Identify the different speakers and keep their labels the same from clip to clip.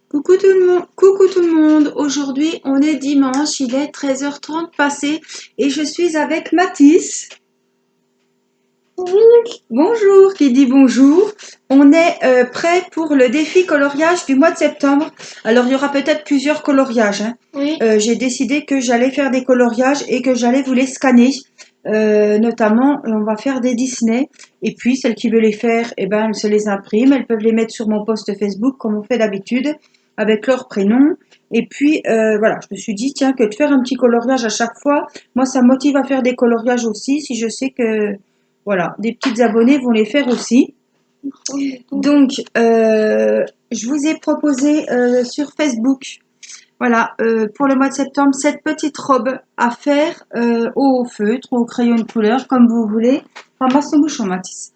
Speaker 1: Coucou tout le monde. Aujourd'hui, on est dimanche, il est 13h30 passé et je suis avec Mathis. Bonjour, qui dit bonjour. On est prêt pour le défi coloriage du mois de septembre. Alors, il y aura peut-être plusieurs coloriages, hein.
Speaker 2: Oui.
Speaker 1: J'ai décidé que j'allais faire des coloriages et que j'allais vous les scanner. Notamment, on va faire des Disney. Et puis, celles qui veulent les faire, eh ben, elles se les impriment. Elles peuvent les mettre sur mon post Facebook comme on fait d'habitude, avec leur prénom. Et puis, voilà, je me suis dit, tiens, que de faire un petit coloriage à chaque fois, moi, ça me motive à faire des coloriages aussi, si je sais que, voilà, des petites abonnées vont les faire aussi. Donc, je vous ai proposé sur Facebook, voilà, pour le mois de septembre, cette petite robe à faire au feutre ou au crayon de couleur, comme vous voulez. Ramasse ton bouchon, Mathis.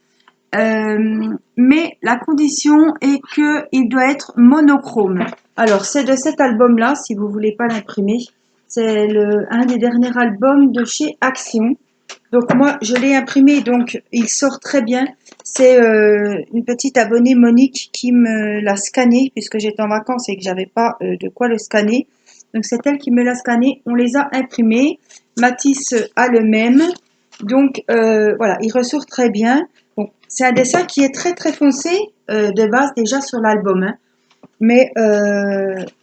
Speaker 1: Mais la condition est qu'il doit être monochrome. Alors, c'est de cet album-là, si vous voulez pas l'imprimer. C'est un des derniers albums de chez Action. Donc moi, je l'ai imprimé, donc il sort très bien. C'est une petite abonnée Monique qui me l'a scanné puisque j'étais en vacances et que j'avais pas de quoi le scanner. Donc c'est elle qui me l'a scanné. On les a imprimés. Matisse a le même. Donc voilà, il ressort très bien. Bon, c'est un dessin qui est très très foncé de base déjà sur l'album, hein. Mais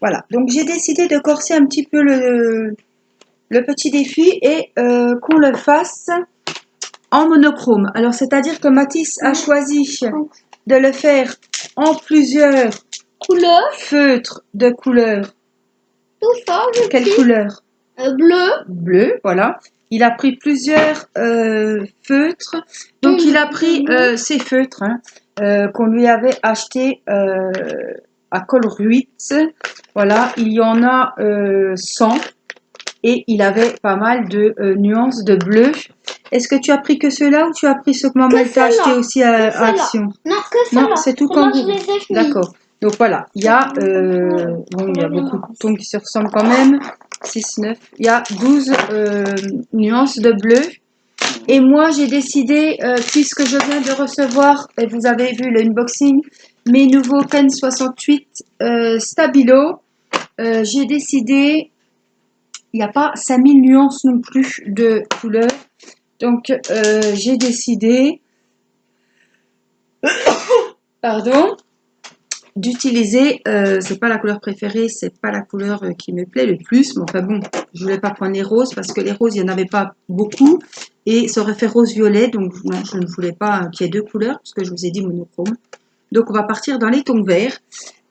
Speaker 1: voilà, donc j'ai décidé de corser un petit peu le petit défi et qu'on le fasse en monochrome. Alors, c'est-à-dire que Mathis a choisi de le faire en plusieurs
Speaker 2: Couleur,
Speaker 1: feutres de couleur.
Speaker 2: tout ça,
Speaker 1: Quelle couleur?
Speaker 2: bleu.
Speaker 1: Bleu, voilà. Il a pris plusieurs feutres. Donc, il a pris ces feutres, hein, qu'on lui avait achetés à Colruyt. Voilà, il y en a 100. Et il avait pas mal de nuances de bleu. Est-ce que tu as pris que ceux-là ou tu as pris ceux que maman t'a acheté aussi à Action?
Speaker 2: Non, que ceux-là.
Speaker 1: Non, c'est tout
Speaker 2: Ceux-là,
Speaker 1: kangourou.
Speaker 2: je les ai finis.
Speaker 1: D'accord. Donc voilà, il y a, bon, il y a beaucoup de tons qui se ressemblent quand même. 6, 9. Il y a 12 nuances de bleu. Et moi, j'ai décidé, puisque je viens de recevoir, et vous avez vu l'unboxing, mes nouveaux Pen 68 Stabilo, j'ai décidé, il n'y a pas 5000 nuances non plus de couleurs. Donc, j'ai décidé, pardon, d'utiliser, c'est pas la couleur préférée, c'est pas la couleur qui me plaît le plus, mais enfin bon, je voulais pas prendre les roses parce que les roses, il n'y en avait pas beaucoup et ça aurait fait rose-violet, donc non, je ne voulais pas qu'il y ait deux couleurs parce que je vous ai dit monochrome. Donc, on va partir dans les tons verts.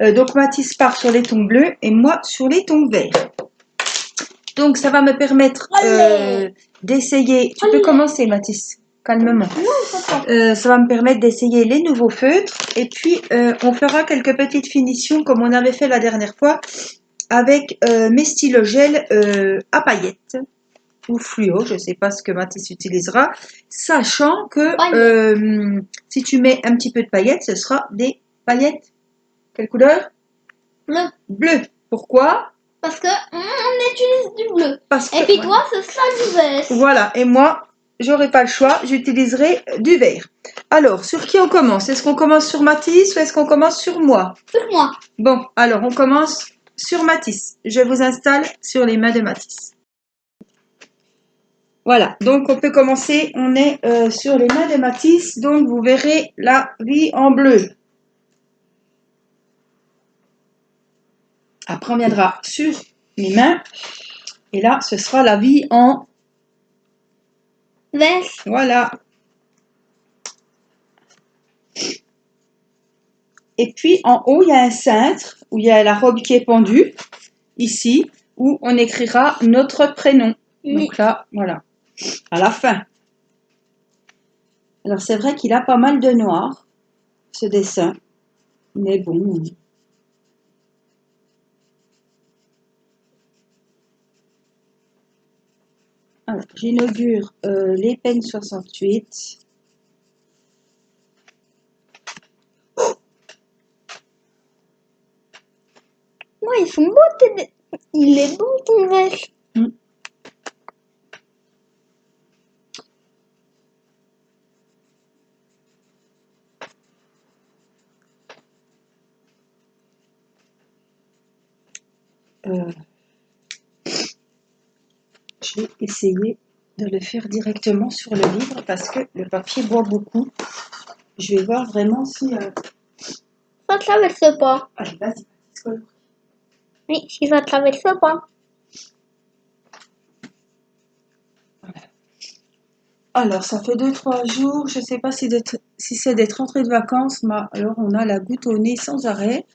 Speaker 1: Donc, Mathis part sur les tons bleus et moi sur les tons verts. Donc, ça va me permettre d'essayer. Tu peux commencer, Mathis, calmement. Ça va me permettre d'essayer les nouveaux feutres. Et puis, on fera quelques petites finitions comme on avait fait la dernière fois avec mes stylos gel à paillettes ou fluo. Je ne sais pas ce que Mathis utilisera. Sachant que si tu mets un petit peu de paillettes, ce sera des paillettes. Quelle couleur?
Speaker 2: Bleu.
Speaker 1: Bleu. Pourquoi?
Speaker 2: Parce que on utilise du bleu.
Speaker 1: Parce que,
Speaker 2: et puis toi, ce sera du vert.
Speaker 1: Voilà, et moi, j'aurai pas le choix, j'utiliserai du vert. Alors, sur qui on commence? Est-ce qu'on commence sur Mathis ou est-ce qu'on commence sur moi?
Speaker 2: Sur moi.
Speaker 1: Bon, alors on commence sur Mathis. Je vous installe sur les mains de Mathis. Voilà, donc on peut commencer, on est sur les mains de Mathis, donc vous verrez la vie en bleu. Après on viendra sur mes mains, et là ce sera la vie en
Speaker 2: vert.
Speaker 1: Voilà. Et puis en haut, il y a un cintre où il y a la robe qui est pendue, ici, où on écrira notre prénom. Donc là, voilà, à la fin. Alors c'est vrai qu'il a pas mal de noir, ce dessin, mais bon. Alors, j'inaugure les Pen 68.
Speaker 2: Moi, ils sont beaux. Il est beau ton vert.
Speaker 1: je vais essayer de le faire directement sur le livre parce que le papier boit beaucoup. Je vais voir vraiment si...
Speaker 2: Ça traverse pas.
Speaker 1: Allez, vas-y.
Speaker 2: Oui, si ça traverse pas.
Speaker 1: Alors, ça fait 2-3 jours. Je ne sais pas si c'est d'être rentrée de vacances, mais alors on a la goutte au nez sans arrêt.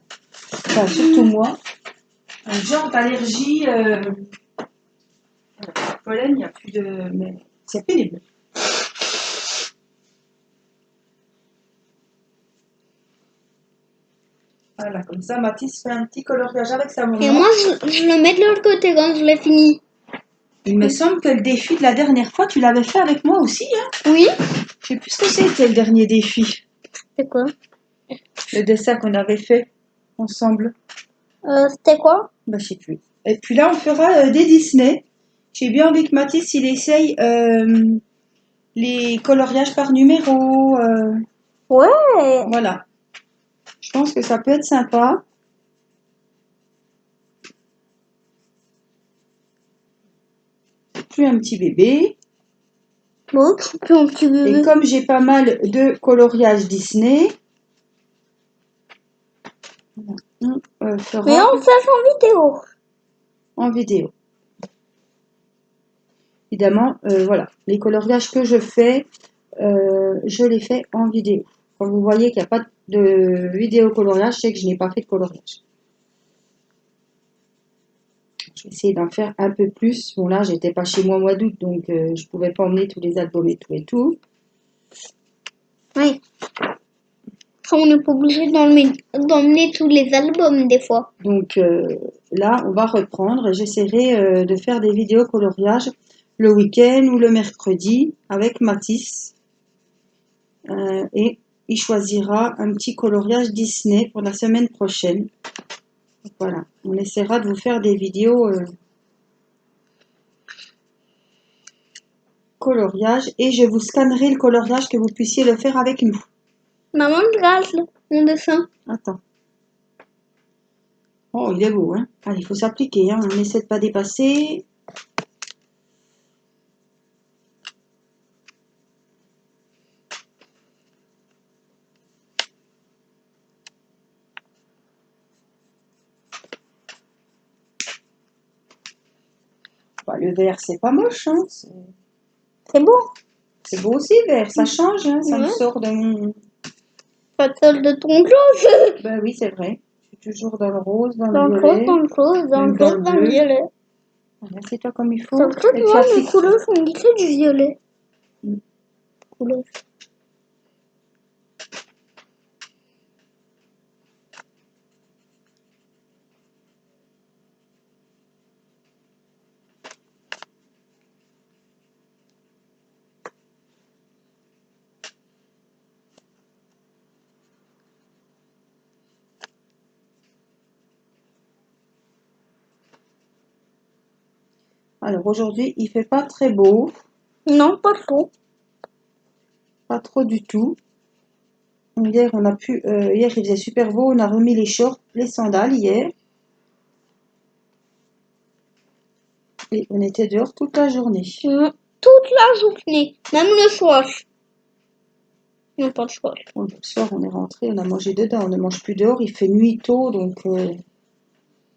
Speaker 1: Enfin, surtout moi. Un genre d'allergie. Pollen, il n'y a plus de... Mais c'est pénible. Voilà, comme ça, Mathis fait un petit coloriage avec sa maman.
Speaker 2: Et moi, je le mets de l'autre côté quand je l'ai fini.
Speaker 1: Il me semble que le défi de la dernière fois, tu l'avais fait avec moi aussi. Hein.
Speaker 2: Oui.
Speaker 1: Je sais plus ce que c'était le dernier défi.
Speaker 2: C'est quoi?
Speaker 1: Le dessin qu'on avait fait ensemble.
Speaker 2: C'était quoi?
Speaker 1: Bah, je sais plus. Et puis là, on fera des Disney. J'ai bien envie que Mathis, il essaye les coloriages par numéro.
Speaker 2: Ouais.
Speaker 1: Voilà. Je pense que ça peut être sympa. Plus un petit bébé.
Speaker 2: Bon, tu peux un petit
Speaker 1: Et
Speaker 2: bébé.
Speaker 1: comme j'ai pas mal de coloriages Disney, on fera
Speaker 2: Mais on fait en vidéo.
Speaker 1: en vidéo. Évidemment, voilà, les coloriages que je les fais en vidéo. Quand vous voyez qu'il n'y a pas de vidéo coloriage, c'est que je n'ai pas fait de coloriage. Je vais essayer d'en faire un peu plus. Bon là, j'étais pas chez moi au mois d'août, donc je pouvais pas emmener tous les albums et tout et tout.
Speaker 2: Oui. Ça, on n'est pas obligé d'emmener tous les albums des fois.
Speaker 1: Donc là, on va reprendre et j'essaierai de faire des vidéos coloriage le week-end ou le mercredi avec Mathis. Et il choisira un petit coloriage Disney pour la semaine prochaine. Voilà, on essaiera de vous faire des vidéos coloriage et je vous scannerai le coloriage que vous puissiez le faire avec nous.
Speaker 2: Maman, regarde mon dessin.
Speaker 1: Attends. Oh, il est beau, hein. Allez, il faut s'appliquer, hein. On essaie de pas dépasser. Bah, le vert, c'est pas moche, hein.
Speaker 2: C'est beau.
Speaker 1: C'est beau aussi, vert. Ça change, hein. Ça me
Speaker 2: Ouais.
Speaker 1: sort de mon...
Speaker 2: Pas de sol de ton rose.
Speaker 1: Ben oui, c'est vrai. Je suis toujours dans le rose, dans
Speaker 2: Dans
Speaker 1: le
Speaker 2: le rose,
Speaker 1: violet.
Speaker 2: dans le rose, dans le
Speaker 1: Même dans
Speaker 2: rose,
Speaker 1: le
Speaker 2: dans le
Speaker 1: bleu.
Speaker 2: violet.
Speaker 1: Voilà, c'est toi comme il faut.
Speaker 2: Ça peut
Speaker 1: Et
Speaker 2: être
Speaker 1: tu
Speaker 2: moi, mes
Speaker 1: appliques.
Speaker 2: couleurs sont glissées du violet.
Speaker 1: Mm.
Speaker 2: Couleur.
Speaker 1: Alors aujourd'hui, il fait pas très beau.
Speaker 2: Non, pas trop.
Speaker 1: Pas trop du tout. Hier, hier, il faisait super beau. On a remis les shorts, les sandales hier. Et on était dehors toute la journée.
Speaker 2: Toute la journée, même le soir. Non, pas le soir.
Speaker 1: Bon, le soir, on est rentré, on a mangé dedans. On ne mange plus dehors. Il fait nuit tôt, donc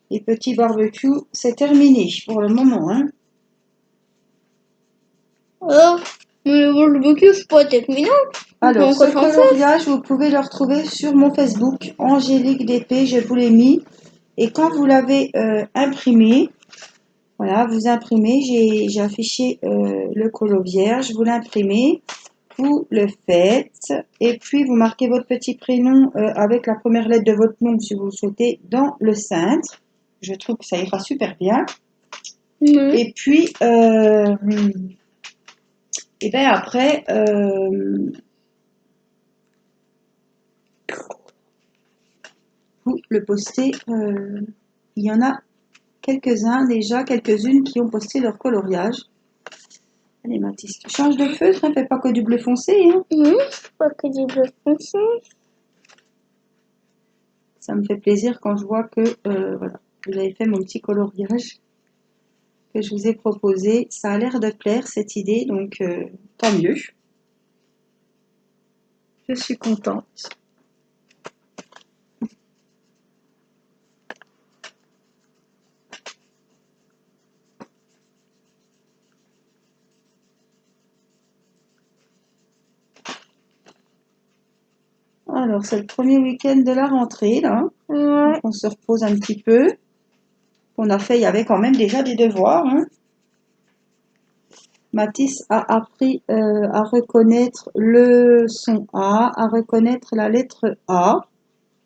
Speaker 1: les petits barbecues, c'est terminé pour le moment. Hein.
Speaker 2: Mais le barbecue, c'est pas terminé.
Speaker 1: Alors, ce
Speaker 2: Encore s'en faire.
Speaker 1: coloriage, vous pouvez le retrouver sur mon Facebook, Angélique DP, je vous l'ai mis. Et quand vous l'avez imprimé, voilà, vous imprimez, j'ai affiché le colo vierge, vous l'imprimez, vous le faites, et puis vous marquez votre petit prénom avec la première lettre de votre nom, si vous le souhaitez, dans le cintre. Je trouve que ça ira super bien. Et puis, et ben après, vous le postez. Il y en a quelques-uns déjà, quelques-unes qui ont posté leur coloriage. Allez Mathis, tu changes de feutre, ne fais pas que du bleu foncé. Hein.
Speaker 2: Pas que du bleu foncé.
Speaker 1: Ça me fait plaisir quand je vois que voilà, vous avez fait mon petit coloriage que je vous ai proposé. Ça a l'air de plaire cette idée, donc tant mieux. Je suis contente. Alors, c'est le premier week-end de la rentrée, là.
Speaker 2: Ouais.
Speaker 1: Donc, on se repose un petit peu. On a fait, il y avait quand même déjà des devoirs, hein. Mathis a appris à reconnaître le son A, à reconnaître la lettre A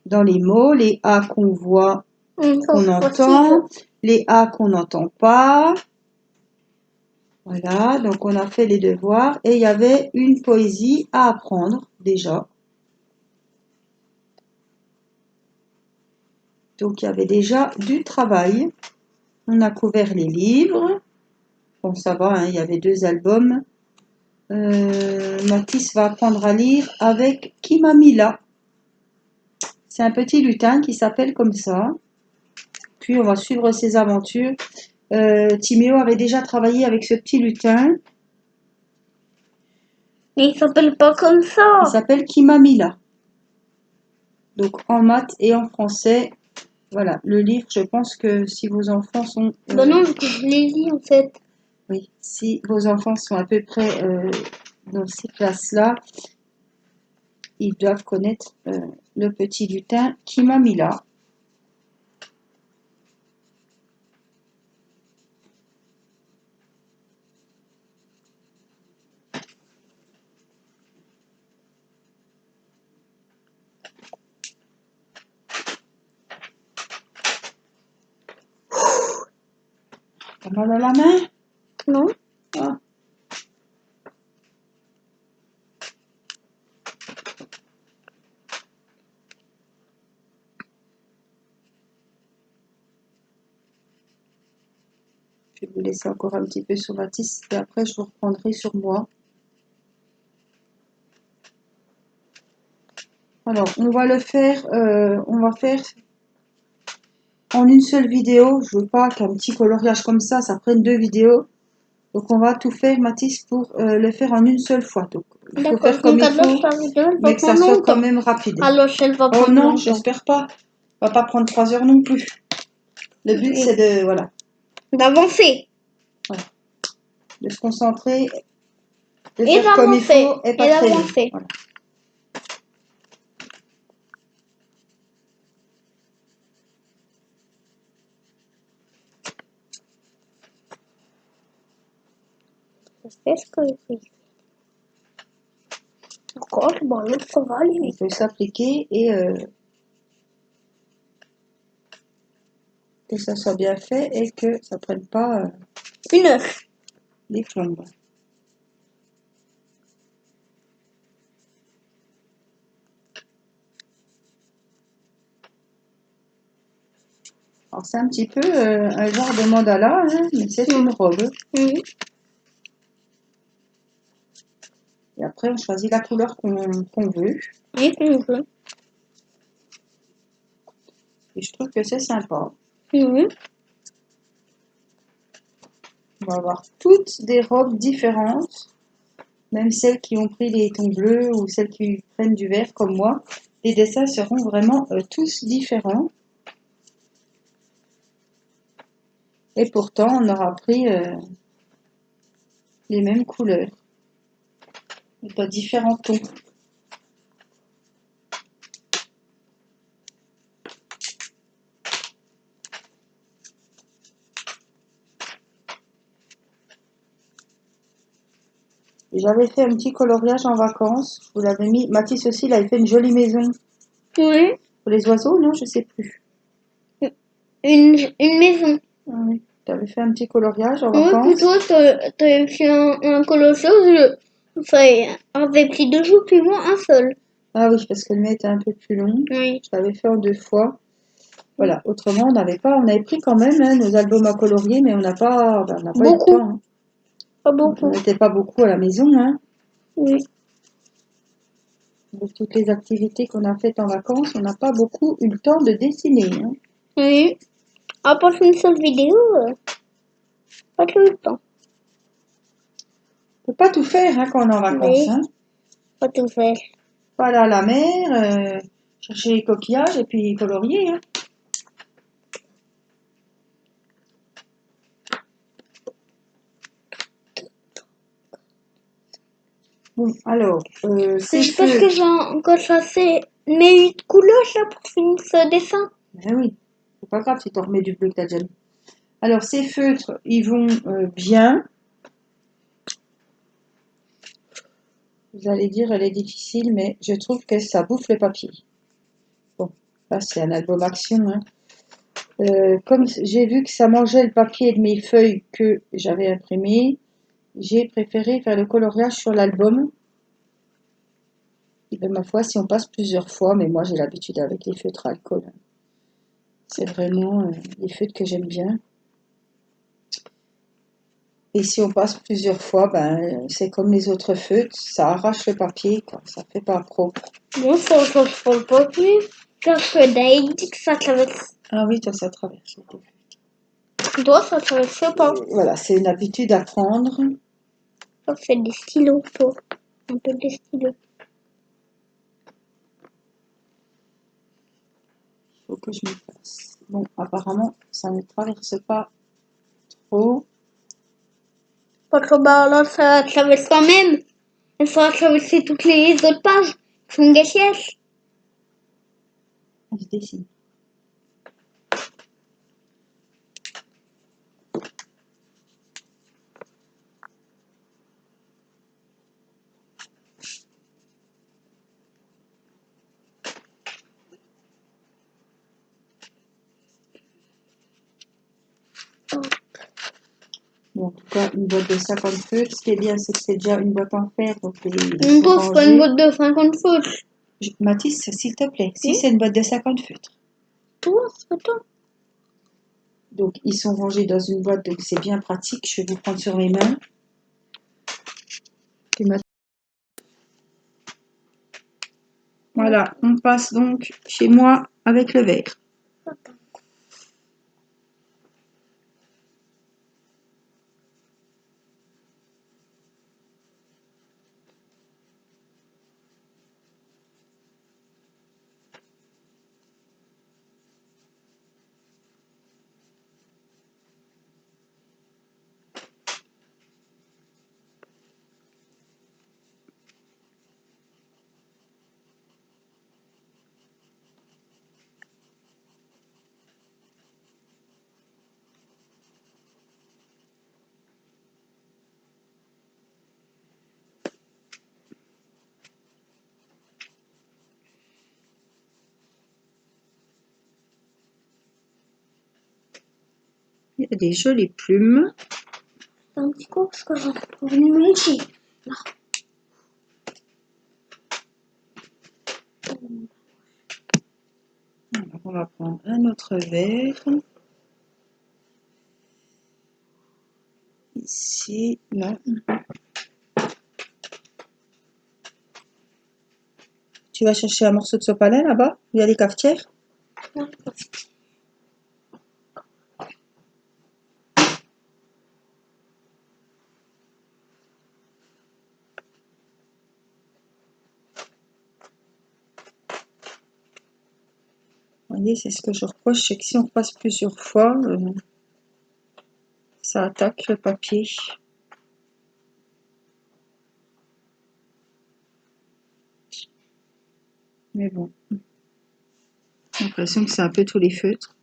Speaker 1: dans les mots, les A qu'on voit, qu'on entend, les A qu'on n'entend pas. Voilà, donc on a fait les devoirs et il y avait une poésie à apprendre déjà. Donc il y avait déjà du travail. On a couvert les livres. Bon, ça va, hein, il y avait 2 albums. Mathis va apprendre à lire avec Kimamila. C'est un petit lutin qui s'appelle comme ça. Puis on va suivre ses aventures. Timéo avait déjà travaillé avec ce petit lutin.
Speaker 2: Mais il s'appelle pas comme ça.
Speaker 1: Il s'appelle Kimamila. Donc en maths et en français. Voilà, le livre, je pense que si vos enfants sont...
Speaker 2: Bah non, je l'ai dit en fait.
Speaker 1: Oui, si vos enfants sont à peu près dans ces classes-là, ils doivent connaître le petit lutin Kimamila. T'as mal à la main?
Speaker 2: Non.
Speaker 1: Ah. Je vais vous laisser encore un petit peu sur Mathis et après je vous reprendrai sur moi. Alors, on va faire en une seule vidéo. Je veux pas qu'un petit coloriage comme ça prenne 2 vidéos. Donc, on va tout faire, Mathis, pour le faire en une seule fois. Donc, il faut faire comme il faut, mais que ça soit quand même rapide.
Speaker 2: Alors, elle va prendre
Speaker 1: Oh non,
Speaker 2: longtemps.
Speaker 1: j'espère pas. On va pas prendre 3 heures non plus. Le but, c'est de, voilà,
Speaker 2: D'avancer.
Speaker 1: de se concentrer, de
Speaker 2: Et
Speaker 1: faire comme il
Speaker 2: d'avancer.
Speaker 1: faut et
Speaker 2: Et
Speaker 1: pas très long.
Speaker 2: d'avancer.
Speaker 1: Voilà.
Speaker 2: C'est ce que je fais. Encore, bon, l'autre, ça va aller
Speaker 1: Il
Speaker 2: vite.
Speaker 1: faut s'appliquer et que ça soit bien fait et que ça prenne pas
Speaker 2: Une heure.
Speaker 1: les plombes. Alors c'est un petit peu un genre de mandala, hein, mais c'est une robe.
Speaker 2: Mhm.
Speaker 1: Et après on choisit la couleur qu'on veut.
Speaker 2: Et qu'on veut.
Speaker 1: Et je trouve que c'est sympa.
Speaker 2: Mhm.
Speaker 1: On va avoir toutes des robes différentes, même celles qui ont pris les tons bleus ou celles qui prennent du vert comme moi. Les dessins seront vraiment tous différents. Et pourtant, on aura pris les mêmes couleurs, pas différents tons. J'avais fait un petit coloriage en vacances. Je vous l'avais mis. Mathis aussi, il avait fait une jolie maison
Speaker 2: Oui.
Speaker 1: pour les oiseaux, non? Je sais plus.
Speaker 2: Une maison.
Speaker 1: Ah oui. Tu avais fait un petit coloriage en
Speaker 2: Oui,
Speaker 1: vacances.
Speaker 2: plutôt, t'as fait un colossal. Ça avait pris 2 jours, puis moi, un seul.
Speaker 1: Ah oui, parce que le mien était un peu plus long.
Speaker 2: Oui.
Speaker 1: Je l'avais fait en 2 fois. Voilà. Autrement, on avait pris quand même hein, nos albums à colorier, mais on n'a pas eu le
Speaker 2: Beaucoup.
Speaker 1: temps. Hein.
Speaker 2: Pas
Speaker 1: On
Speaker 2: beaucoup.
Speaker 1: n'était pas beaucoup à la maison. Hein.
Speaker 2: Oui.
Speaker 1: De toutes les activités qu'on a faites en vacances, on n'a pas beaucoup eu le temps de dessiner. Hein.
Speaker 2: Oui. À part une seule vidéo, pas tout le temps.
Speaker 1: On peut pas tout faire hein, quand on est en vacances.
Speaker 2: Oui.
Speaker 1: Hein.
Speaker 2: Pas tout faire.
Speaker 1: Pas aller à la mer, chercher les coquillages et puis colorier. Hein. Bon, alors, c'est
Speaker 2: Je pense
Speaker 1: feu.
Speaker 2: que j'ai encore chassé mes 8 couleurs là pour finir ce dessin.
Speaker 1: Ben oui, c'est pas grave si t'en remets du bleu que t'as déjà mis. Alors, ces feutres, ils vont bien. Vous allez dire, elle est difficile, mais je trouve que ça bouffe le papier. Bon, là, c'est un album action. Hein. Comme j'ai vu que ça mangeait le papier de mes feuilles que j'avais imprimées, j'ai préféré faire le coloriage sur l'album. Et ben, ma foi, si on passe plusieurs fois, mais moi j'ai l'habitude avec les feutres à alcool. C'est vraiment les feutres que j'aime bien. Et si on passe plusieurs fois, ben, c'est comme les autres feutres, ça arrache le papier, quoi. Ça fait pas propre.
Speaker 2: Moi, ça change pas le papier. Parce que Dave dit que ça traverse.
Speaker 1: Ah oui, toi, ça traverse.
Speaker 2: Toi, ça traverse pas.
Speaker 1: Voilà, c'est une habitude à prendre.
Speaker 2: Ça fait des stylos, toi. Un peu des stylos.
Speaker 1: Il faut que je me fasse. Bon, apparemment, ça ne traverse pas trop.
Speaker 2: Parce que bah, là, ça traverse quand même. Et ça va traverser toutes les autres pages. Qui sont gâchées.
Speaker 1: Je dessine. Bon, en tout cas, une boîte de 50 feutres. Ce qui est bien, c'est que c'est déjà une boîte en fer. Donc ils
Speaker 2: Une
Speaker 1: sont
Speaker 2: pauvre, pas une
Speaker 1: rangés.
Speaker 2: boîte de 50 feutres.
Speaker 1: Mathis, s'il te plaît, si
Speaker 2: Oui.
Speaker 1: c'est une boîte de 50 feutres.
Speaker 2: Toi, c'est pas toi.
Speaker 1: Donc, ils sont rangés dans une boîte, donc c'est bien pratique. Je vais vous prendre sur mes mains. Voilà, on passe donc chez moi avec le verre. Il y a des jolies plumes.
Speaker 2: C'est un petit coup parce que j'en ai venu me lécher.
Speaker 1: Alors, on va prendre un autre verre. Ici, non. Tu vas chercher un morceau de sopalin là-bas? Il y a des cafetières?
Speaker 2: Non,
Speaker 1: Vous voyez, c'est ce que je reproche, c'est que si on repasse plusieurs fois, ça attaque le papier. Mais bon, j'ai l'impression que c'est un peu tous les feutres.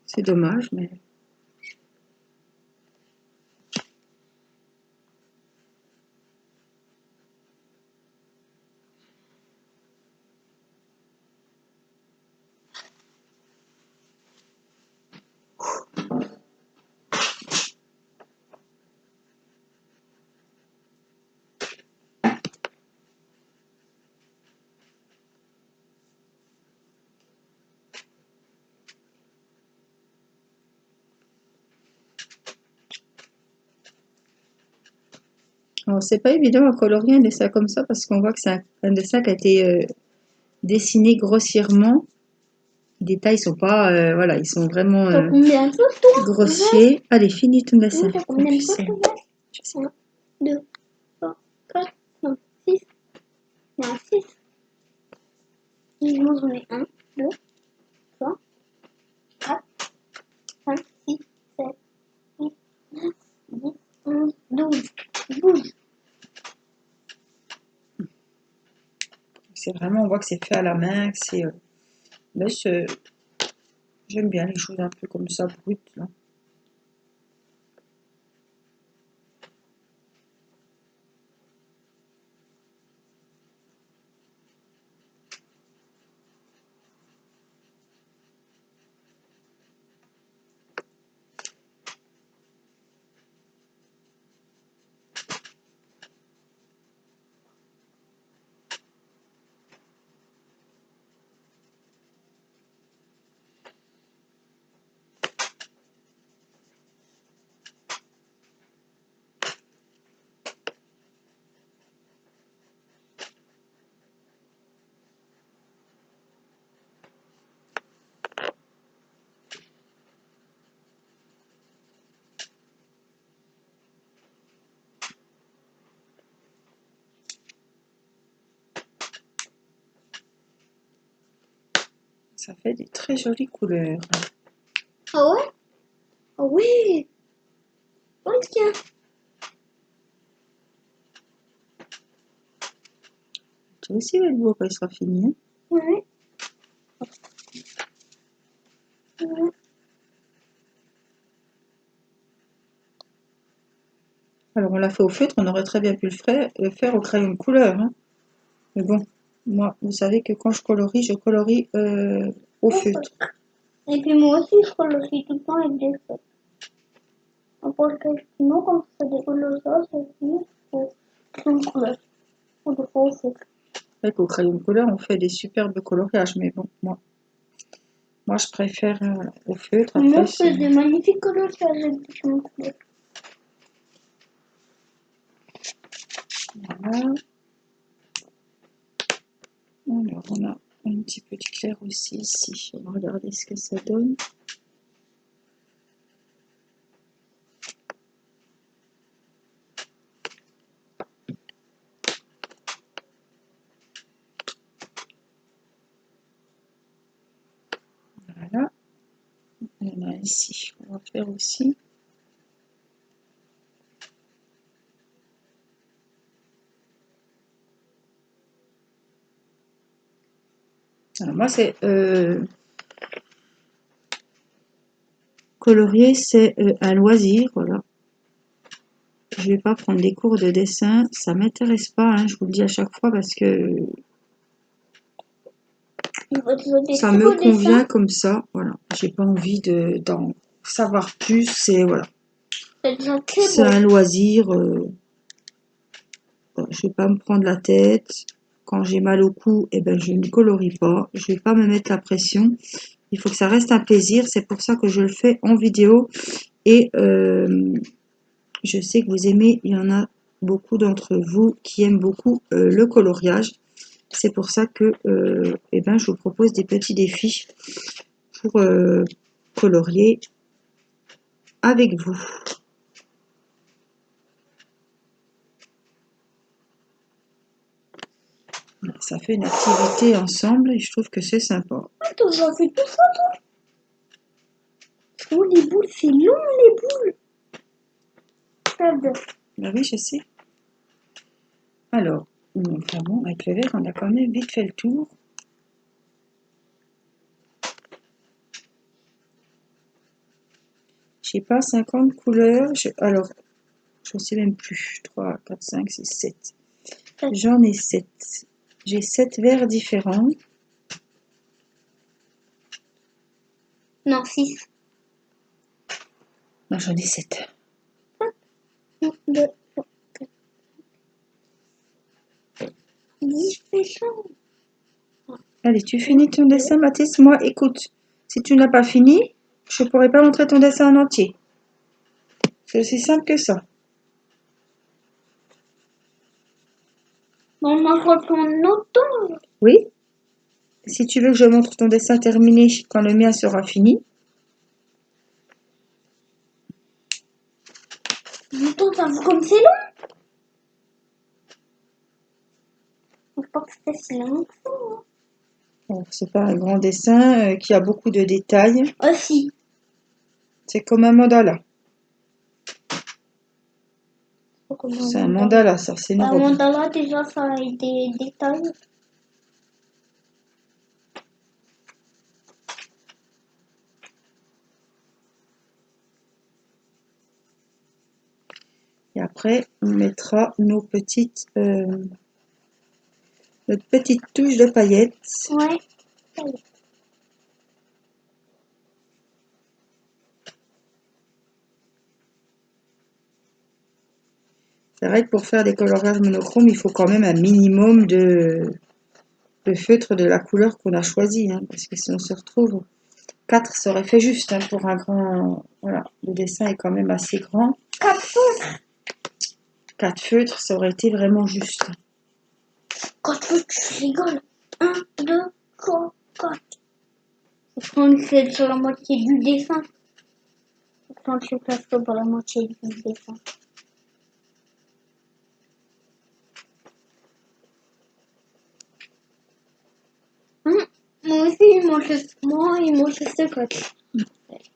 Speaker 1: C'est dommage, mais... Alors, c'est pas évident à colorier un dessin comme ça parce qu'on voit que c'est un dessin qui a été dessiné grossièrement. détails sont pas, voilà, ils sont vraiment
Speaker 2: T'as combien de choses, toi?
Speaker 1: grossiers. Allez, finis ton dessin.
Speaker 2: T'as
Speaker 1: qu'on
Speaker 2: combien de
Speaker 1: puisse,
Speaker 2: choses, toi?
Speaker 1: je sais.
Speaker 2: 1, 2, 3, 4, 5, 6. Il y en a 6. Moi, j'en ai 1, 2, 3, 4, 5, 6, 7, 8, 9, 10, 11, 12. 12.
Speaker 1: C'est vraiment, on voit que c'est fait à la main, que c'est. Mais j'aime bien les choses un peu comme ça, brutes, là. Ça fait des très jolies couleurs.
Speaker 2: Ah ouais? Ah oui! Oh, tiens!
Speaker 1: Tu vas aussi être beau quand il sera fini. Hein.
Speaker 2: Ouais. Ouais.
Speaker 1: Alors, on l'a fait au feutre, on aurait très bien pu le faire au crayon de couleur. Hein. Mais bon, moi, vous savez que quand je colorie au feutre.
Speaker 2: Et puis moi aussi, je colorie tout le temps avec des feutres. Après, sinon, quand ça décolle ça, c'est juste une couleur. Ou des fois, c'est
Speaker 1: C'est vrai qu'au crayon de couleur, on fait des superbes coloriages. Mais bon, moi je préfère au feutre.
Speaker 2: moi,
Speaker 1: Après,
Speaker 2: je fais des magnifiques couleurs avec des couleurs.
Speaker 1: Voilà. Alors, on a un petit peu de clair aussi ici. On va regarder ce que ça donne. Voilà. Il y en a ici. On va faire aussi. Alors, moi, c'est colorier, c'est un loisir. Voilà. Je vais pas prendre des cours de dessin. Ça m'intéresse pas. Hein, je vous le dis à chaque fois parce que ça me convient comme ça. Voilà. J'ai pas envie d'en savoir plus. C'est voilà. C'est un loisir. Je vais pas me prendre la tête. Quand j'ai mal au cou, eh ben, je ne colorie pas. Je vais pas me mettre la pression. Il faut que ça reste un plaisir. C'est pour ça que je le fais en vidéo. Et je sais que vous aimez. Il y en a beaucoup d'entre vous qui aiment beaucoup le coloriage. C'est pour ça que eh ben, je vous propose des petits défis pour colorier avec vous. Ça fait une activité ensemble et je trouve que c'est sympa.
Speaker 2: Attends, j'en fais tout ça, toi? Oh, les boules, c'est long, les boules.
Speaker 1: Bah oui, je sais. Alors, enfin bon, avec le vert, on a quand même vite fait le tour. Je sais pas, 50 couleurs. Alors, je ne sais même plus. 3, 4, 5, 6, 7. J'en ai 7. J'ai 7 verres différents.
Speaker 2: Non, 6.
Speaker 1: Non, j'en ai 7.
Speaker 2: 1, 2, 3, 4, 10 méchants.
Speaker 1: Allez, tu finis ton dessin, Mathis? Moi, écoute, si tu n'as pas fini, je ne pourrai pas montrer ton dessin en entier. C'est aussi simple que ça.
Speaker 2: On en reprend autant.
Speaker 1: Oui? si tu veux que je montre ton dessin terminé quand le mien sera fini.
Speaker 2: Attends, ça vous comme c'est long. Je pense pas que c'était si long que ça.
Speaker 1: Bon, c'est pas un grand dessin qui a beaucoup de détails.
Speaker 2: Ah si.
Speaker 1: C'est comme un mandala.
Speaker 2: C'est comme
Speaker 1: C'est un mandala, ça, c'est une
Speaker 2: un
Speaker 1: robe.
Speaker 2: mandala, déjà, ça a des détails.
Speaker 1: Et après, on mettra notre petite touche de paillettes.
Speaker 2: Ouais. Ça y est.
Speaker 1: C'est vrai que pour faire des coloriages monochromes, il faut quand même un minimum de feutre de la couleur qu'on a choisi, hein, parce que si on se retrouve 4, ça aurait fait juste hein, pour un grand. Voilà, le dessin est quand même assez grand.
Speaker 2: 4 feutres.
Speaker 1: 4 feutres, ça aurait été vraiment juste.
Speaker 2: 4 feutres, tu rigoles. 1, 2, 3, 4. Je prends une feuille sur la moitié du dessin. Je prends le plateau pour la moitié du dessin. Moi aussi, il mange ce côté.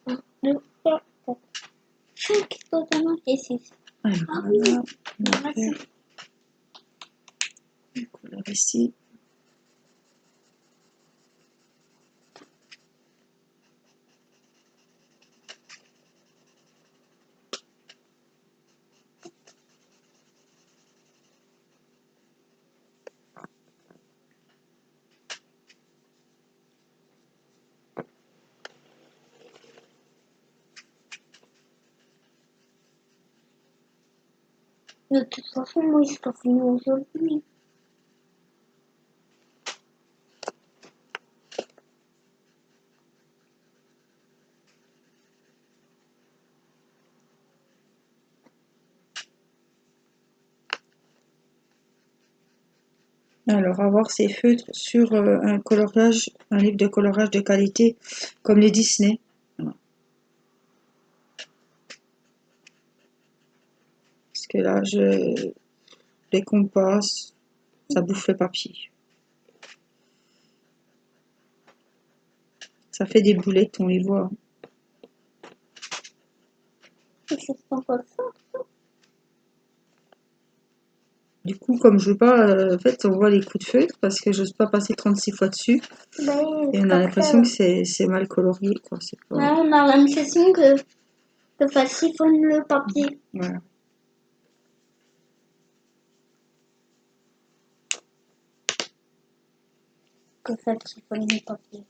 Speaker 2: 1, 2, 3, 4. 5 totalement et 6.
Speaker 1: Alors,
Speaker 2: Ah oui,
Speaker 1: voilà, on va
Speaker 2: merci.
Speaker 1: faire une couleur ici.
Speaker 2: De toute façon, moi, je pas fini aujourd'hui.
Speaker 1: Alors, avoir ces feutres sur un coloriage, un livre de coloriage de qualité comme les Disney. Voilà. Parce que là, les compasses, ça bouffe le papier. Ça fait des boulettes, on les voit.
Speaker 2: C'est pas comme ça.
Speaker 1: Du coup, comme je veux pas, en fait, on voit les coups de feutre parce que j'ose pas passer 36 fois dessus.
Speaker 2: Ben,
Speaker 1: Et on a l'impression que c'est mal colorié, quoi. C'est pas...
Speaker 2: ouais, on a l'impression que ça chiffonne le papier.
Speaker 1: Voilà.
Speaker 2: Que ça chiffonne le papier.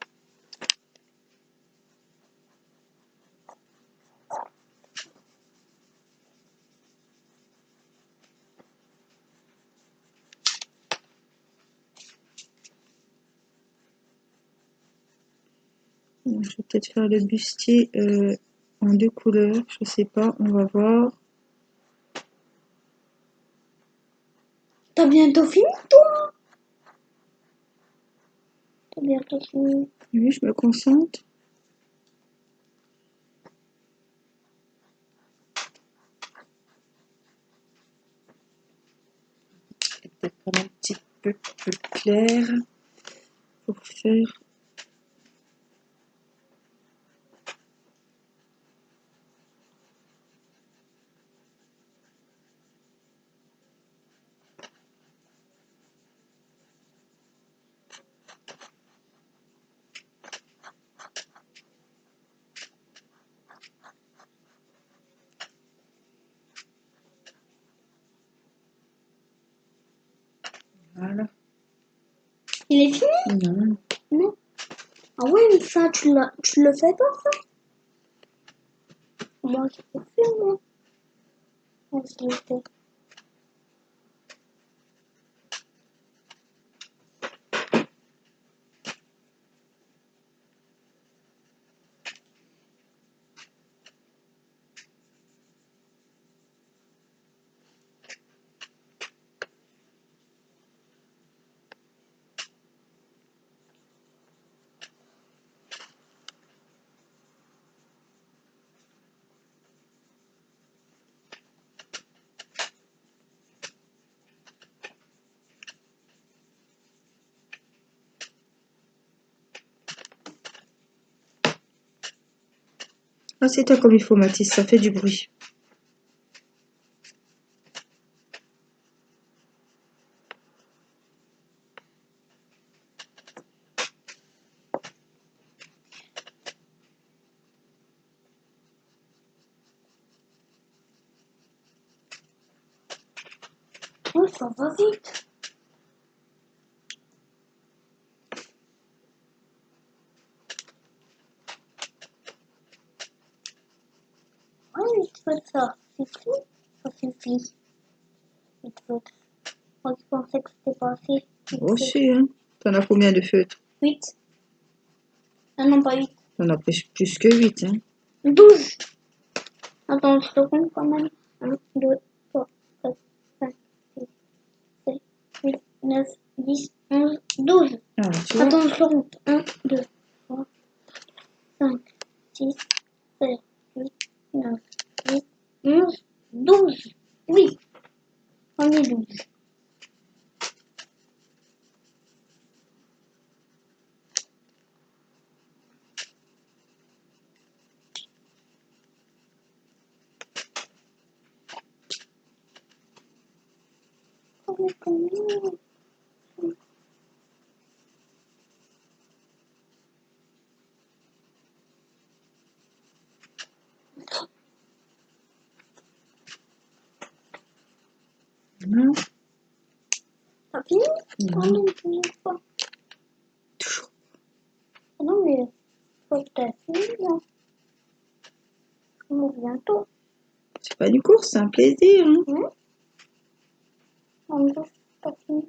Speaker 1: Donc, je vais peut-être faire le bustier en 2 couleurs, je sais pas, on va voir.
Speaker 2: T'as bientôt fini, toi? T'as bientôt fini.
Speaker 1: Oui, je me concentre. Je vais peut-être prendre un petit peu plus clair pour faire. Voilà.
Speaker 2: Il est fini?
Speaker 1: Non.
Speaker 2: Non. Ah ouais, mais ça, tu le fais pas, ça? Moi, je le fais, moi. Moi, je le fais.
Speaker 1: Assieds-toi comme il faut, Mathis, ça fait du bruit.
Speaker 2: Oh, ça va vite. Ouais, vite fait ça. C'est tout. Ça suffit. Vite fait. Moi, je pensais que c'était pas assez. Vite fait.
Speaker 1: Aussi, hein. T'en as combien de feutres?
Speaker 2: 8. Ah non, pas 8.
Speaker 1: T'en as plus que 8, hein.
Speaker 2: 12. Attends, je te compte quand même. 1, 2, 3, 4, 5, 6, 7, 8, 9, 10, 11, 12.
Speaker 1: Ah, tu vois.
Speaker 2: Attends, je te compte. 1, 2, 3, 5, 6, 7, 8, 9, 10, 11, 12. Oui, on est 12. On est combien?
Speaker 1: Non,
Speaker 2: T'as fini?
Speaker 1: non.
Speaker 2: Ah non, toujours pas.
Speaker 1: Toujours.
Speaker 2: Ah non, mais faut que t'as fini, là. On bientôt.
Speaker 1: C'est pas une course, c'est un plaisir, hein.
Speaker 2: Hein? En même temps, t'as fini.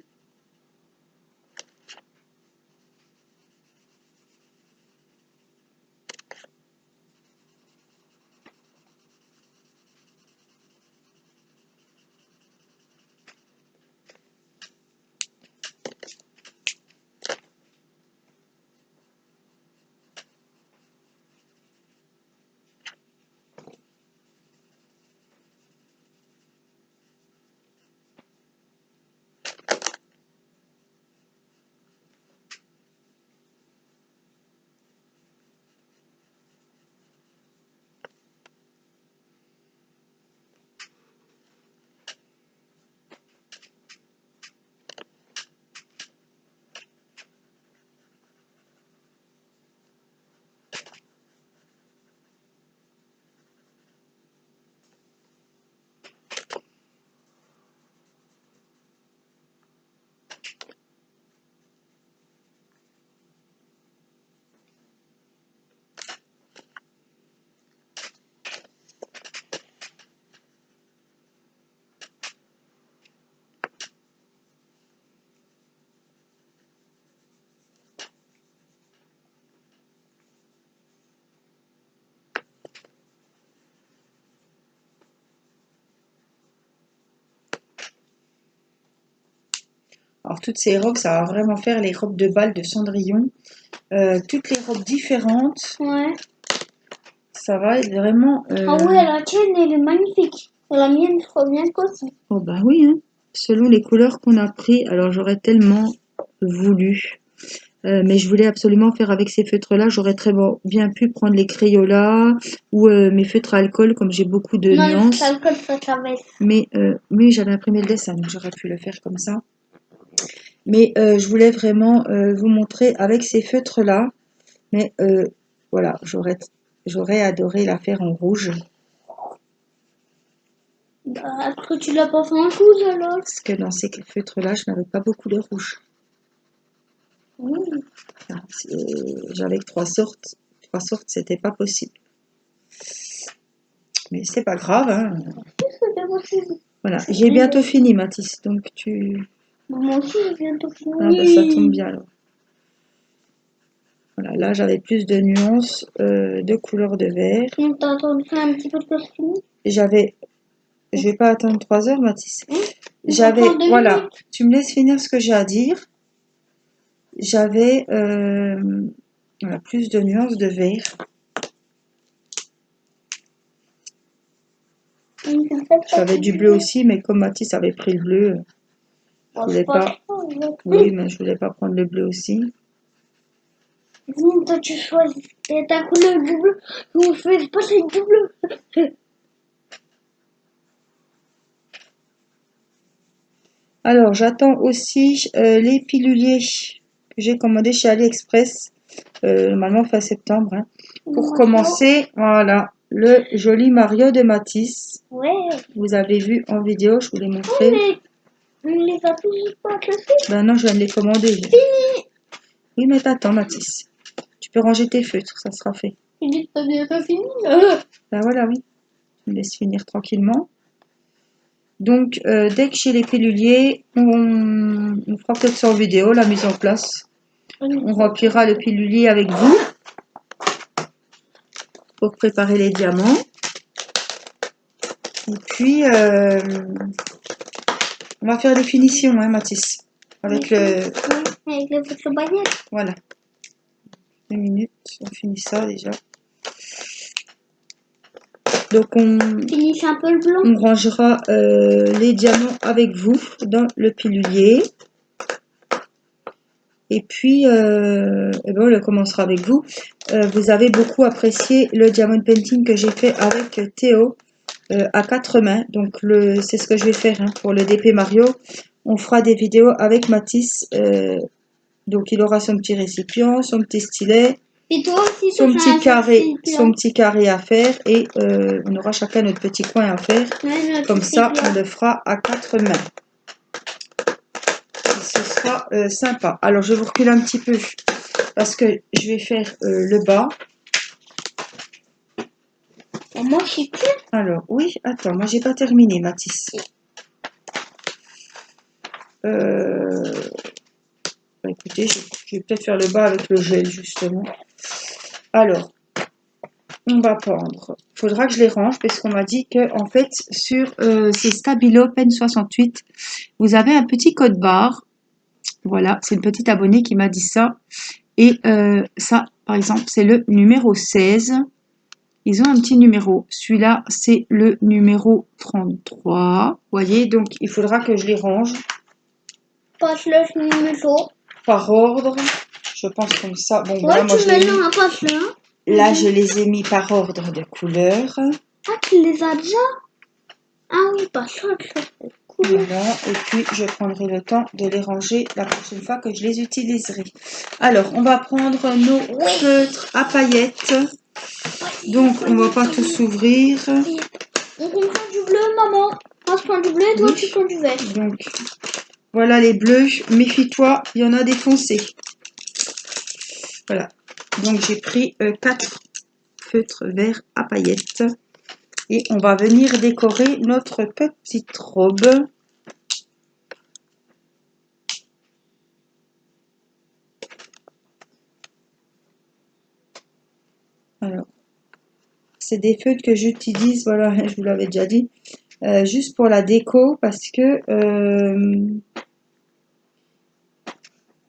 Speaker 1: Alors, toutes ces robes, ça va vraiment faire les robes de bal de Cendrillon. Toutes les robes différentes,
Speaker 2: Ouais.
Speaker 1: ça va être vraiment...
Speaker 2: Ah ouais, la tienne, elle est magnifique. La mienne, je crois bien qu'aussi.
Speaker 1: Oh bah oui, hein. Selon les couleurs qu'on a pris, alors j'aurais tellement voulu. Mais je voulais absolument faire avec ces feutres-là. J'aurais bien pu prendre les Crayolas ou mes feutres à alcool, comme j'ai beaucoup de
Speaker 2: Non, le
Speaker 1: nuances.
Speaker 2: alcool, ça savait.
Speaker 1: Mais j'avais imprimé le dessin, donc j'aurais pu le faire comme ça. Mais je voulais vraiment vous montrer avec ces feutres-là. Mais voilà, j'aurais adoré la faire en rouge.
Speaker 2: Bah, après, tu l'as pas fait en rouge, alors?
Speaker 1: Parce que dans ces feutres-là, je n'avais pas beaucoup de rouge.
Speaker 2: Oui.
Speaker 1: Enfin, j'avais que 3 sortes. 3 sortes, c'était pas possible. Mais c'est pas grave, hein.
Speaker 2: C'est bien possible.
Speaker 1: Voilà, j'ai bientôt fini, Mathis. Donc tu...
Speaker 2: Moi aussi, j'ai bientôt fini.
Speaker 1: Ah bah ça tombe bien alors. Voilà, là j'avais plus de nuances de couleur de vert.
Speaker 2: On t'a entendu faire un petit peu de costume?
Speaker 1: J'avais... Je vais pas attendre 3 heures, Mathis.
Speaker 2: Hein?
Speaker 1: J'avais... Voilà,
Speaker 2: Minutes.
Speaker 1: tu me laisses finir ce que j'ai à dire. J'avais voilà, plus de nuances de vert. J'avais du bleu aussi, mais comme Mathis avait pris le bleu, je voulais pas. Oui, mais je voulais pas prendre le bleu aussi.
Speaker 2: Dis, toi, tu choisis ta couleur du bleu. Je fais pas celle du bleu.
Speaker 1: Alors, j'attends aussi les piluliers que j'ai commandés chez AliExpress, normalement fin septembre, hein, pour commencer. Voilà, le joli Mario de Matisse.
Speaker 2: Ouais.
Speaker 1: Vous avez vu en vidéo, je vous l'ai
Speaker 2: Oh,
Speaker 1: montré.
Speaker 2: mais on les a toujours pas classés.
Speaker 1: Ben non, je viens de les commander.
Speaker 2: Fini.
Speaker 1: Oui, mais t'attends, Mathis. Tu peux ranger tes feutres, ça sera fait.
Speaker 2: Tu dis que t'as bien pas fini.
Speaker 1: Ben voilà, oui. Je me laisse finir tranquillement. Donc, dès que j'ai les piluliers, on fera peut-être ça en vidéo, la mise en place. On remplira le pilulier avec vous pour préparer les diamants. Et puis, on va faire des finitions, hein, Mathis. Avec le...
Speaker 2: Avec le photo baguette.
Speaker 1: Voilà. 2 minutes, on finit ça déjà. Donc,
Speaker 2: Finis un peu le blanc.
Speaker 1: on rangera les diamants avec vous dans le pilulier. Et puis, eh ben, on commencera avec vous. Vous avez beaucoup apprécié le diamond painting que j'ai fait avec Théo à 4 mains. Donc, c'est ce que je vais faire hein, pour le DP Mario. On fera des vidéos avec Matisse. Donc, il aura son petit récipient, son petit stylet,
Speaker 2: Et toi aussi,
Speaker 1: son petit carré à faire. Et on aura chacun notre petit coin à faire.
Speaker 2: Ouais,
Speaker 1: Comme ça, on le fera à 4 mains. Ce sera sympa. Alors, je vais vous reculer un petit peu parce que je vais faire le bas.
Speaker 2: Moi, je sais plus.
Speaker 1: Alors, oui, attends, moi, j'ai pas terminé, Mathis. Bah, écoutez, je vais peut-être faire le bas avec le gel, justement. Alors, on va prendre. Il faudra que je les range parce qu'on m'a dit que, en fait, sur ces Stabilo Pen 68, vous avez un petit code barre. Voilà, c'est une petite abonnée qui m'a dit ça. Et ça, par exemple, c'est le numéro 16. Ils ont un petit numéro. Celui-là, c'est le numéro 33. Vous voyez, donc il faudra que je les range
Speaker 2: Passe le numéro.
Speaker 1: par ordre. Je pense comme ça. Bon,
Speaker 2: Ouais,
Speaker 1: voilà, moi
Speaker 2: tu
Speaker 1: je
Speaker 2: mets
Speaker 1: les
Speaker 2: là,
Speaker 1: mis.
Speaker 2: passe le.
Speaker 1: Là, je les ai mis par ordre de couleur.
Speaker 2: Ah, tu les as déjà? Ah oui, passe le. Cool.
Speaker 1: Voilà, et puis je prendrai le temps de les ranger la prochaine fois que je les utiliserai. Alors, on va prendre nos feutres à paillettes. Donc, on va pas tous s'ouvrir.
Speaker 2: On prend du bleu, maman. Moi, je prends du bleu et toi,
Speaker 1: Oui.
Speaker 2: tu prends du vert.
Speaker 1: Donc, voilà les bleus. Méfie-toi, il y en a des foncés. Voilà. Donc, j'ai pris 4 feutres verts à paillettes. Et on va venir décorer notre petite robe. Alors, c'est des feutres que j'utilise, voilà, je vous l'avais déjà dit, juste pour la déco parce que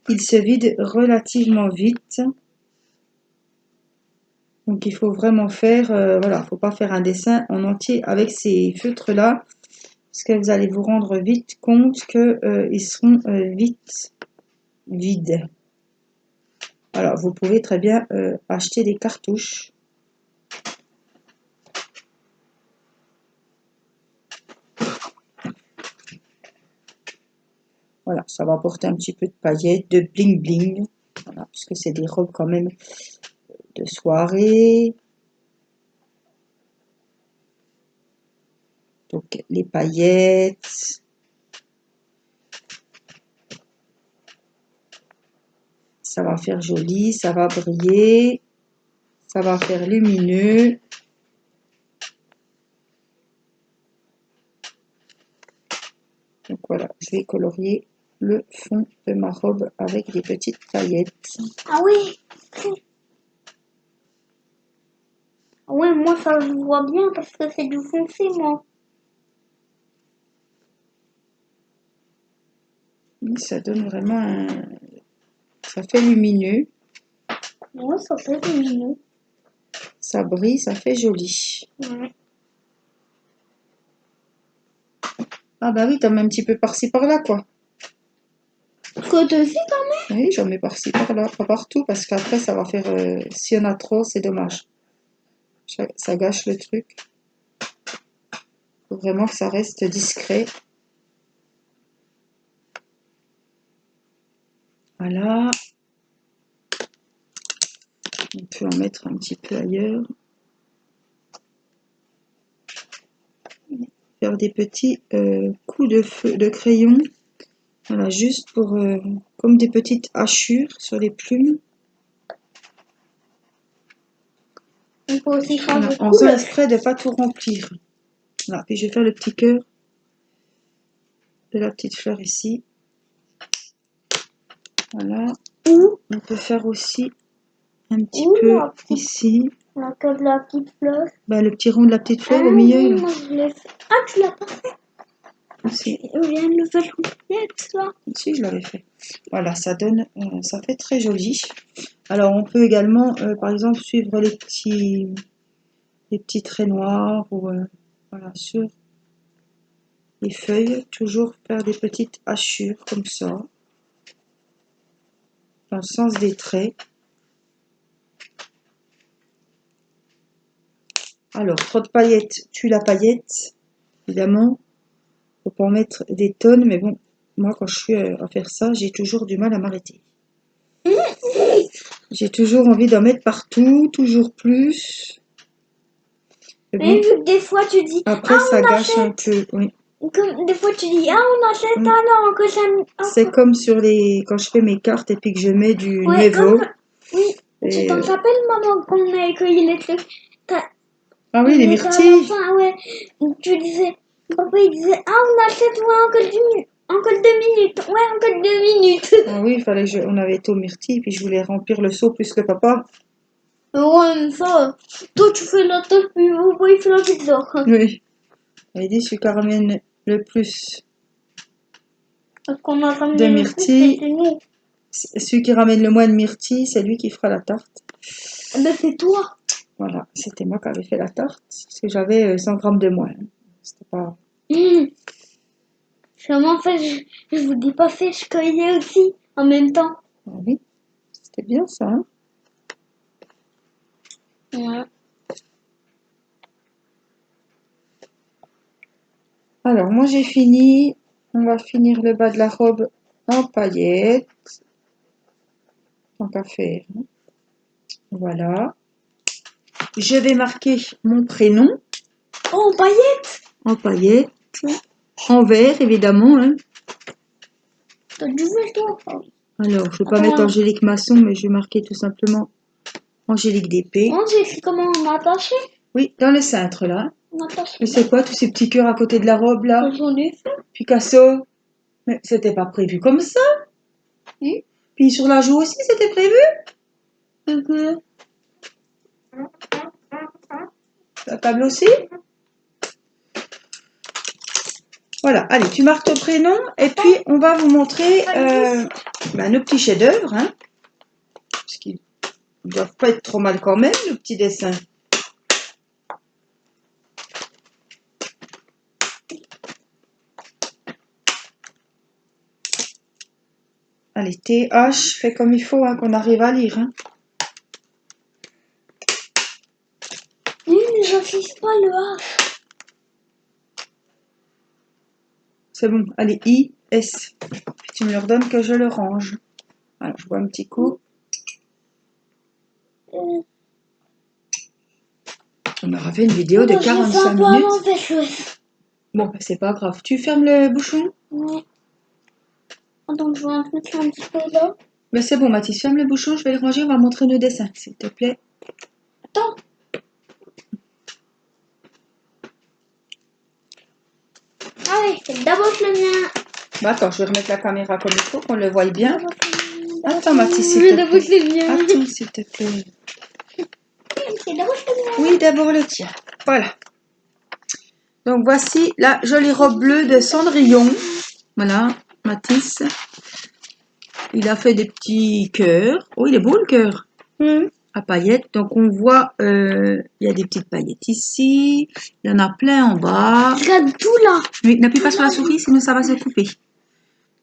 Speaker 1: il se vide relativement vite. Donc il faut vraiment faire, voilà, faut pas faire un dessin en entier avec ces feutres-là parce que vous allez vous rendre vite compte que ils seront vite vides. Alors vous pouvez très bien acheter des cartouches. Voilà, ça va apporter un petit peu de paillettes, de bling bling. Voilà, puisque c'est des robes quand même de soirée. Donc les paillettes. Ça va faire joli, ça va briller. Ça va faire lumineux. Donc voilà, je vais colorier le fond de ma robe avec des petites paillettes.
Speaker 2: Ah oui. Ah ouais, moi, ça, je vois bien parce que c'est du foncé, moi.
Speaker 1: Ça donne vraiment un... Ça fait lumineux,
Speaker 2: Ouais, ça fait lumineux.
Speaker 1: ça brille, ça fait joli.
Speaker 2: Ouais.
Speaker 1: Ah bah oui, t'as mis un petit peu par-ci par-là quoi.
Speaker 2: Quoi, toi aussi, quand
Speaker 1: Oui, j'en mets par-ci, par-là, pas partout, parce qu'après, ça va faire... s'il y en a trop, c'est dommage. Ça gâche le truc. Faut vraiment que ça reste discret. Voilà. On peut en mettre un petit peu ailleurs. Faire des petits coups de feu de crayon. Voilà, juste pour comme des petites hachures sur les plumes.
Speaker 2: on peut aussi faire
Speaker 1: Voilà,
Speaker 2: des
Speaker 1: en faisant
Speaker 2: couleurs.
Speaker 1: exprès de ne pas tout remplir. Voilà, puis je vais faire le petit cœur de la petite fleur ici. Voilà.
Speaker 2: Ou
Speaker 1: On peut faire aussi un petit
Speaker 2: Ouh,
Speaker 1: peu
Speaker 2: la petite,
Speaker 1: ici.
Speaker 2: la queue de la petite fleur.
Speaker 1: Bah, le petit rond de la petite
Speaker 2: Ah
Speaker 1: fleur au milieu.
Speaker 2: oui,
Speaker 1: Là.
Speaker 2: moi je l'ai fait. Ah, tu l'as pas fait?
Speaker 1: Ici.
Speaker 2: Je viens de le faire en pièce, là.
Speaker 1: Ici, je l'avais fait. Voilà, ça donne, ça fait très joli. Alors, on peut également, par exemple, suivre les petits traits noirs ou voilà, sur les feuilles, toujours faire des petites hachures comme ça, dans le sens des traits. Alors, trop de paillettes tue la paillette, évidemment. Faut pas en mettre des tonnes, mais bon, moi, quand je suis à faire ça, j'ai toujours du mal à m'arrêter. J'ai toujours envie d'en mettre partout, toujours plus. Mais
Speaker 2: Mais
Speaker 1: bon,
Speaker 2: vu que des fois tu dis,
Speaker 1: après,
Speaker 2: ah,
Speaker 1: ça
Speaker 2: on
Speaker 1: gâche un
Speaker 2: achète.
Speaker 1: peu, oui.
Speaker 2: Comme des fois tu dis, ah, on achète, ah
Speaker 1: Mm.
Speaker 2: non, que j'aime.
Speaker 1: C'est comme sur les, quand je fais mes cartes et puis que je mets du
Speaker 2: Ouais,
Speaker 1: Nuevo.
Speaker 2: oui, tu
Speaker 1: Et,
Speaker 2: t'en rappelles, maman, quand on avait cueilli les trucs.
Speaker 1: ah oui,
Speaker 2: On
Speaker 1: les
Speaker 2: était à la
Speaker 1: myrtilles.
Speaker 2: fin, ouais. Tu disais, papa il disait, ah, on achète, ouais, encore 2 minutes. Ouais, encore 2 minutes.
Speaker 1: Ah oui, il fallait on avait été aux myrtilles, puis je voulais remplir le seau plus que papa.
Speaker 2: Ouais, mais ça, toi tu fais la tête, puis papa il fait la pizza.
Speaker 1: Oui. Il dit celui qui ramène le plus
Speaker 2: Parce qu'on a
Speaker 1: de
Speaker 2: ramené le plus,
Speaker 1: myrtilles,
Speaker 2: c'était nous.
Speaker 1: celui qui ramène le moins de myrtilles, c'est lui qui fera la tarte.
Speaker 2: Ben c'est toi.
Speaker 1: Voilà, c'était moi qui avais fait la tarte, parce que j'avais 100 grammes de moins. C'était pas...
Speaker 2: Seulement, en fait, je vous dis pas fait, je cueillais aussi, en même temps.
Speaker 1: Ah oui, c'était bien ça, hein.
Speaker 2: Ouais.
Speaker 1: Alors, moi j'ai fini. On va finir le bas de la robe en paillettes. Tant qu'à faire. Voilà. Je vais marquer mon prénom
Speaker 2: Oh, paillettes.
Speaker 1: en paillettes. En vert, évidemment, hein.
Speaker 2: T'as du vert, toi.
Speaker 1: Alors, je ne vais pas
Speaker 2: Attends,
Speaker 1: mettre Angélique Masson, mais je vais marquer tout simplement Angélique Dépée.
Speaker 2: on j'ai écrit comment on a attaché.
Speaker 1: Oui, dans le cintre, là.
Speaker 2: On a attaché.
Speaker 1: Mais c'est quoi tous ces petits cœurs à côté de la robe, là?
Speaker 2: J'en ai fait.
Speaker 1: Picasso? Mais c'était pas prévu comme ça.
Speaker 2: Oui.
Speaker 1: Puis sur la joue aussi, c'était prévu.
Speaker 2: Ok.
Speaker 1: La table aussi. Voilà, allez, tu marques ton prénom et puis on va vous montrer nos petits chefs-d'œuvre, hein, parce qu'ils ne doivent pas être trop mal quand même, le petit dessin. Allez, TH, fais comme il faut, hein, qu'on arrive à lire. Hein.
Speaker 2: Oui, mais j'affiche pas le H.
Speaker 1: C'est bon, allez, I, S. Puis tu me leur donnes que je le range. Alors, je vois un petit coup. On aura fait une vidéo de 45 minutes. Bon, bah, c'est pas grave. Tu fermes le bouchon?
Speaker 2: Ouais. Attends, je vais en mettre un petit peu là.
Speaker 1: Ben, c'est bon, Mathis, ferme le bouchon, je vais le ranger, on va montrer nos dessins, s'il te plaît.
Speaker 2: Attends. Allez, d'abord le mien.
Speaker 1: Bah, attends, je vais remettre la caméra comme il faut, qu'on le voie bien.
Speaker 2: D'abord le mien.
Speaker 1: Attends, Mathis, s'il te
Speaker 2: D'abord
Speaker 1: plaît.
Speaker 2: le mien.
Speaker 1: Attends, s'il te plaît.
Speaker 2: C'est d'abord le mien.
Speaker 1: Oui, d'abord le tien. Voilà. Donc, voici la jolie robe bleue de Cendrillon. Voilà, Mathis. Il a fait des petits cœurs. Oh, il est beau le cœur. À paillettes. Donc, on voit, il y a des petites paillettes ici. Il y en a plein en bas.
Speaker 2: Regarde tout là.
Speaker 1: Oui, n'appuie pas sur la souris, sinon ça va se couper.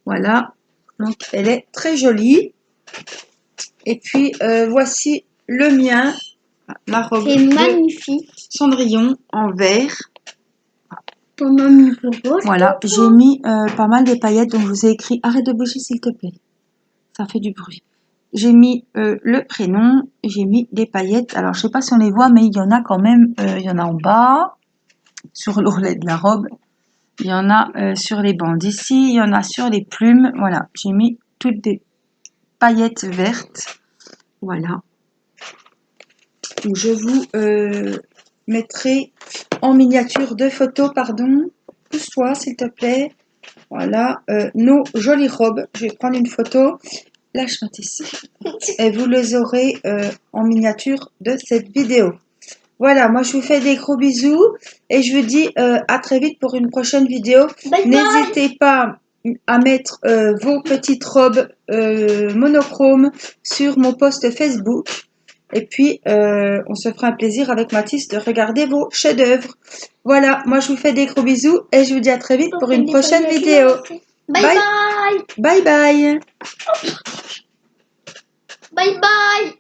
Speaker 1: Voilà. Donc, elle est très jolie. Et puis, voici le mien, ma robe
Speaker 2: C'est
Speaker 1: de
Speaker 2: magnifique.
Speaker 1: Cendrillon en vert.
Speaker 2: Ton as mis pour toi.
Speaker 1: Voilà, j'ai mis pas mal de paillettes, donc je vous ai écrit, arrête de bouger s'il te plaît, ça fait du bruit. J'ai mis le prénom, j'ai mis des paillettes, alors je sais pas si on les voit, mais il y en a quand même, il y en a en bas, sur l'ourlet de la robe, il y en a sur les bandes ici, il y en a sur les plumes, voilà, j'ai mis toutes des paillettes vertes, voilà. Donc, je vous mettrai en miniature deux photos, pardon, pousse-toi s'il te plaît. Voilà, nos jolies robes. Je vais prendre une photo. Lâche-moi ici. Et vous les aurez en miniature de cette vidéo. Voilà, moi je vous fais des gros bisous et je vous dis à très vite pour une prochaine vidéo. N'hésitez pas à mettre vos petites robes monochromes sur mon post Facebook. Et puis, on se fera un plaisir avec Mathis de regarder vos chefs-d'œuvre. Voilà, moi je vous fais des gros bisous et je vous dis à très vite pour une prochaine vidéo.
Speaker 2: Bye
Speaker 1: Bye.
Speaker 2: bye.
Speaker 1: Bye bye.
Speaker 2: Bye bye.